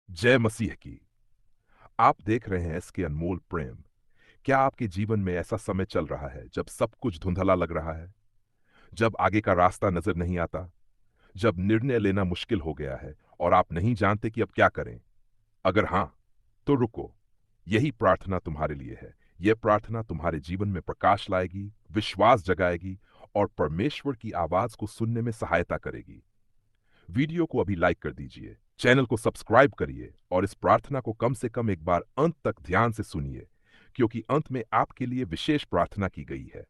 जय मसीह की। आप देख रहे हैं इसके अनमोल प्रेम। क्या आपके जीवन में ऐसा समय चल रहा है जब सब कुछ धुंधला लग रहा है, जब आगे का रास्ता नजर नहीं आता, जब निर्णय लेना मुश्किल हो गया है और आप नहीं जानते कि अब क्या करें? अगर हां, तो रुको। यही प्रार्थना तुम्हारे लिए है। यह प्रार्थना तुम्हारे जीवन में प्रकाश लाएगी, विश्वास जगाएगी और परमेश्वर की आवाज को सुनने में सहायता करेगी। वीडियो को अभी लाइक कर दीजिए, चैनल को सब्सक्राइब करिए और इस प्रार्थना को कम से कम एक बार अंत तक ध्यान से सुनिए, क्योंकि अंत में आपके लिए विशेष प्रार्थना की गई है।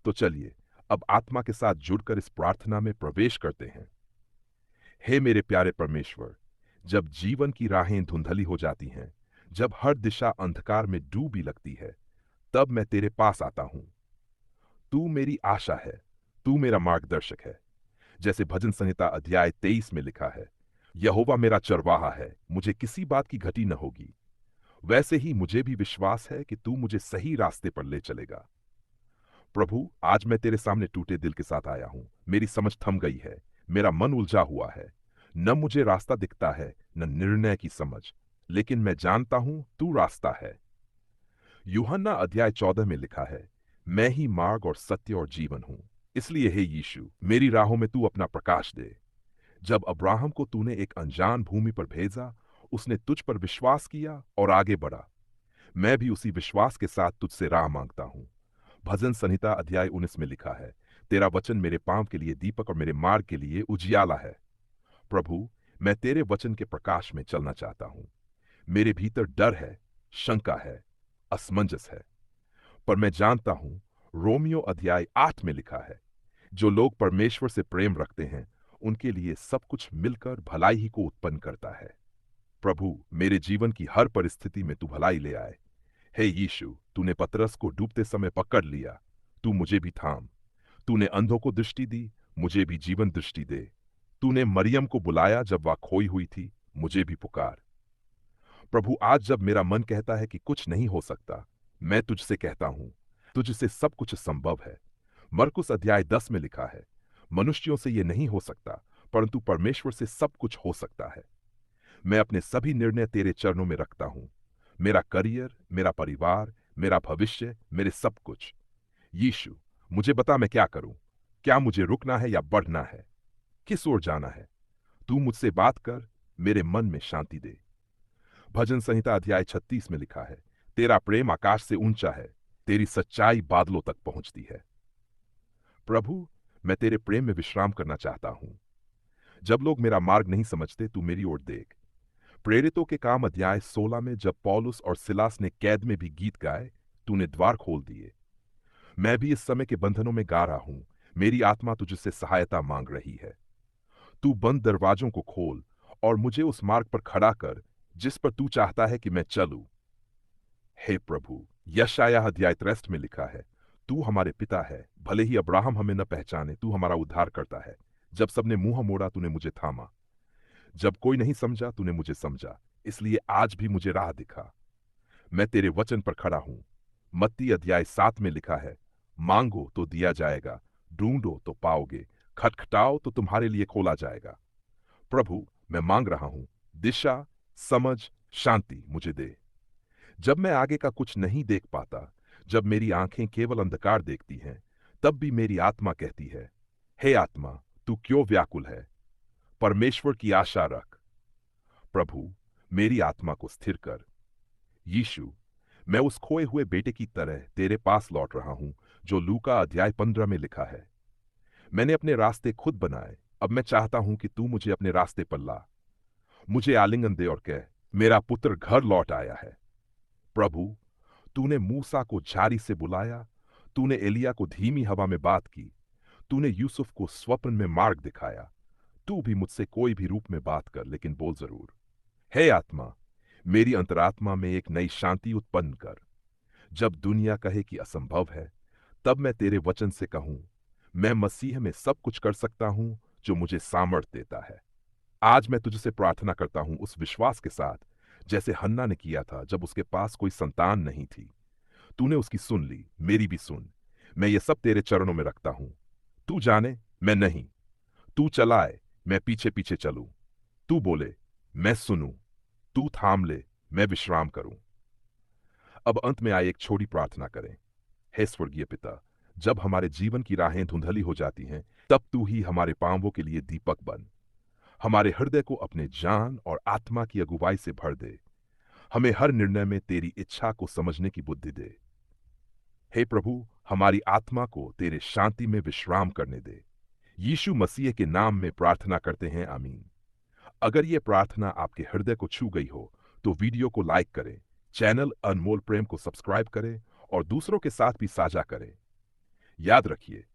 तो चलिए, अब आत्मा के साथ जुड़कर इस प्रार्थना में प्रवेश करते हैं। हे मेरे प्यारे परमेश्वर, जब जीवन की राहें धुंधली हो जाती हैं, जब हर दिशा अंधकार में डूबी लगती है, तब मैं तेरे पास आता हूं। तू मेरी आशा है, तू मेरा मार्गदर्शक है। जैसे भजन संहिता अध्याय 23 में लिखा है, यहोवा मेरा चरवाहा है, मुझे किसी बात की घटी न होगी। वैसे ही मुझे भी विश्वास है कि तू मुझे सही रास्ते पर ले चलेगा। प्रभु, आज मैं तेरे सामने टूटे दिल के साथ आया हूं। मेरी समझ थम गई है, मेरा मन उलझा हुआ है। न मुझे रास्ता दिखता है, न निर्णय की समझ, लेकिन मैं जानता हूं तू रास्ता है। यूहन्ना अध्याय 14 में लिखा है, मैं ही मार्ग और सत्य और जीवन हूं। इसलिए हे यीशु, मेरी राहों में तू अपना प्रकाश दे। जब अब्राहम को तूने एक अनजान भूमि पर भेजा, उसने तुझ पर विश्वास किया और आगे बढ़ा। मैं भी उसी विश्वास के साथ तुझसे राह मांगता हूं। भजन संहिता अध्याय 19 में लिखा है, तेरा वचन मेरे पांव के लिए दीपक और मेरे मार्ग के लिए उजियाला है। प्रभु, मैं तेरे वचन के प्रकाश में चलना चाहता हूं। मेरे भीतर डर है, शंका है, असमंजस है, पर मैं जानता हूं, रोमियो अध्याय 8 में लिखा है, जो लोग परमेश्वर से प्रेम रखते हैं, उनके लिए सब कुछ मिलकर भलाई ही को उत्पन्न करता है। प्रभु, मेरे जीवन की हर परिस्थिति में तू भलाई ले आए। हे यीशु, तूने पतरस को डूबते समय पकड़ लिया, तू मुझे भी थाम। तूने अंधों को दृष्टि दी, मुझे भी जीवन दृष्टि दे। तूने मरियम को बुलाया जब वह खोई हुई थी, मुझे भी पुकार। प्रभु, आज जब मेरा मन कहता है कि कुछ नहीं हो सकता, मैं तुझसे कहता हूं, तुझसे सब कुछ संभव है। मरकुस अध्याय 10 में लिखा है, मनुष्यों से यह नहीं हो सकता, परंतु परमेश्वर से सब कुछ हो सकता है। मैं अपने सभी निर्णय तेरे चरणों में रखता हूं। मेरा करियर, मेरा परिवार, मेरा भविष्य, मेरे सब कुछ। यीशु, मुझे बता मैं क्या करूं? क्या मुझे रुकना है या बढ़ना है? किस ओर जाना है? तू मुझसे बात कर, मेरे मन में शांति दे। भजन संहिता अध्याय 36 में लिखा है, तेरा प्रेम आकाश से ऊंचा है, तेरी सच्चाई बादलों तक पहुंचती है। प्रभु, मैं तेरे प्रेम में विश्राम करना चाहता हूं। जब लोग मेरा मार्ग नहीं समझते, तू मेरी ओर देख। प्रेरितों के काम अध्याय 16 में जब पौलुस और सिलास ने कैद में भी गीत गाए, तूने द्वार खोल दिए। मैं भी इस समय के बंधनों में गा रहा हूं। मेरी आत्मा तुझसे सहायता मांग रही है। तू बंद दरवाजों को खोल और मुझे उस मार्ग पर खड़ा कर जिस पर तू चाहता है कि मैं चलूं। हे प्रभु, यशायाह अध्याय 63 में लिखा है, तू हमारे पिता है, भले ही अब्राहम हमें न पहचाने, तू हमारा उद्धार करता है। जब सबने मुंह मोड़ा, तूने मुझे थामा। जब कोई नहीं समझा, तूने मुझे समझा। इसलिए आज भी मुझे राह दिखा। मैं तेरे वचन पर खड़ा हूं। मत्ती अध्याय 7 में लिखा है, मांगो तो दिया जाएगा, ढूंढो तो पाओगे, खटखटाओ तो तुम्हारे लिए खोला जाएगा। प्रभु, मैं मांग रहा हूं, दिशा, समझ, शांति मुझे दे। जब मैं आगे का कुछ नहीं देख पाता, जब मेरी आंखें केवल अंधकार देखती हैं, तब भी मेरी आत्मा कहती है, हे आत्मा, तू क्यों व्याकुल है? परमेश्वर की आशा रख। प्रभु, मेरी आत्मा को स्थिर कर। यीशु, मैं उस खोए हुए बेटे की तरह तेरे पास लौट रहा हूं, जो लूका अध्याय 15 में लिखा है। मैंने अपने रास्ते खुद बनाए, अब मैं चाहता हूं कि तू मुझे अपने रास्ते पर ला। मुझे आलिंगन दे और कह, मेरा पुत्र घर लौट आया है। प्रभु, तूने मूसा को झाड़ी से बुलाया, तूने एलिया को धीमी हवा में बात की, तूने यूसुफ को स्वप्न में मार्ग दिखाया। तू भी मुझसे कोई भी रूप में बात कर, लेकिन बोल जरूर। हे आत्मा, मेरी अंतरात्मा में एक नई शांति उत्पन्न कर। जब दुनिया कहे कि असंभव है, तब मैं तेरे वचन से कहूं, मैं मसीह में सब कुछ कर सकता हूं जो मुझे सामर्थ्य देता है। आज मैं तुझसे प्रार्थना करता हूं उस विश्वास के साथ, जैसे हन्ना ने किया था जब उसके पास कोई संतान नहीं थी। तूने उसकी सुन ली, मेरी भी सुन। मैं ये सब तेरे चरणों में रखता हूं। तू जाने, मैं नहीं। तू चलाए, मैं पीछे पीछे चलूं। तू बोले, मैं सुनूं, तू थाम ले, मैं विश्राम करूं। अब अंत में आए एक छोटी प्रार्थना करें। हे स्वर्गीय पिता, जब हमारे जीवन की राहें धुंधली हो जाती हैं, तब तू ही हमारे पांवों के लिए दीपक बन। हमारे हृदय को अपने जान और आत्मा की अगुवाई से भर दे। हमें हर निर्णय में तेरी इच्छा को समझने की बुद्धि दे। हे प्रभु, हमारी आत्मा को तेरे शांति में विश्राम करने दे। यीशु मसीह के नाम में प्रार्थना करते हैं, आमीन। अगर ये प्रार्थना आपके हृदय को छू गई हो तो वीडियो को लाइक करें, चैनल अनमोल प्रेम को सब्सक्राइब करें और दूसरों के साथ भी साझा करें। याद रखिए,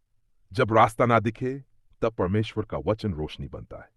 जब रास्ता ना दिखे तब परमेश्वर का वचन रोशनी बनता है।